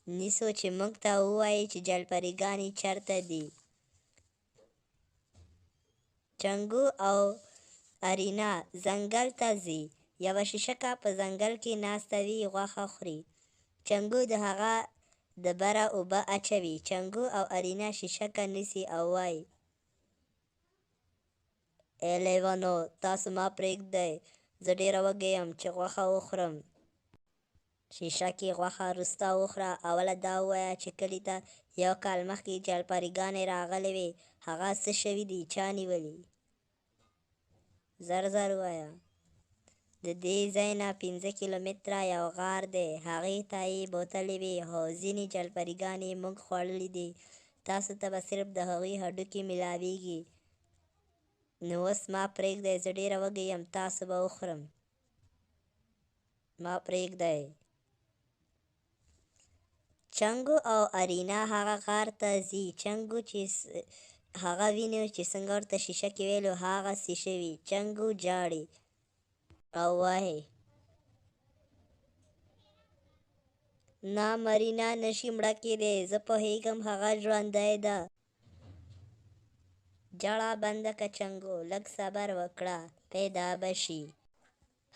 نیسو چې موږ ته ووایي چې جلپریګانې چېرته دي. چنګو او ارینا ځنګل ته ځي. یوه شیشکه په ځنګل کې ناسته وي، غوښه خوري. چنګو د هغه د بره اوبه اچوي. چنګو او ارینا شیشکه نیسي او وایي: ای لیوانو، تاسو ما پرېږدئ، زه ډېره وږې یم چې غوښه وخورم. شیشکې غوښه وروسته وخوړه. اوله دا ووایه چې کلي ته 1 کال مخکې جلپریګانې راغلې وې. هغه څه شوي دي؟ چا نیولي؟ زر زر ووایه. د دې ځای نه 5 کیلومتره یو غار دی. هغې ته یې بوتلې وې او ځینې جلپریګانې موږ خوړلې دي. تاسو ته به صرف د هغوی هډوکي میلاویږي. نو اوس ما پرېږدئ، زه ډېره وږې یم، تاسو به وخورم. ما پرېږدئ. چنګو او ارینا هغه غار ته ځي. چنګو چې هغه ویني چې څنګه ورته شیشکې ویلو هغسې شوي. چنګو جاړي او وایي: نه، مرینا نشي مړه کېدی، زه پوهېږم هغه ژوندۍ ده. ژړا بنده که چنګو، لږ صبر وکړه، پیدا به شي.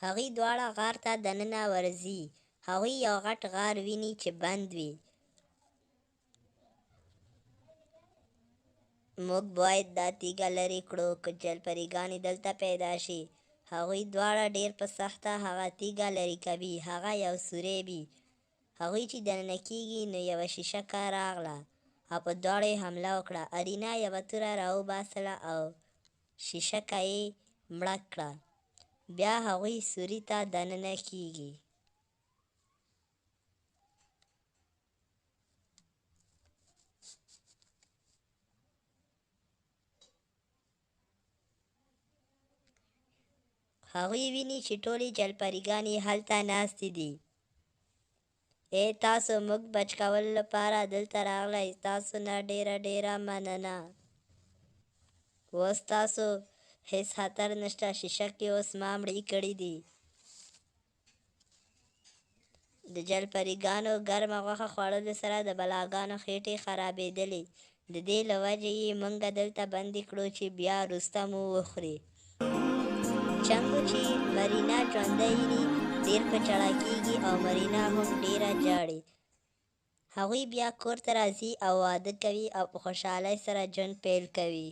هغوی دواړه غار ته دننه ورځي. هغوی یو غټ غار ویني چې بند وي. موږ باید دا تیږه لرې کړو که جلپریګانې دلته پیدا شي. هغوی دواړه ډېر په سخته هغه تیږه لرې کوي. هغه یو سوری وي. هغوی چې دننه کېږي نو یوه شیشکه راغله او په دواړو یې حمله وکړه. ارینا یوه توره راوباسله او شیشکه یې مړه کړه. بیا هغوی سوري ته دننه کېږي. هغوی ویني چې ټولې جلپریګانې هلته ناستې دي. ای تاسو موږ بچ کولو لپاره دلته راغلی، تاسو نه ډېره ډېره مننه. اوس تاسو هېڅ خطر نشته. شیشکې اوس ما مړې کړي دي. د جلپریګانو ګرمه غوښه خوړلو سره د بلاګانو خېټې خرابېدلې. د دې له وجې یې موږ دلته بندي کړو چې بیا وروسته مو وخوري. چنګو چې مرینا ژوندۍ ویني ډېر په ژړا کېږي او مرینا هم ډېره ژاړي. هغوی بیا کور ته راځي او واده کوي او په خوشحالۍ سره ژوند پیل کوي.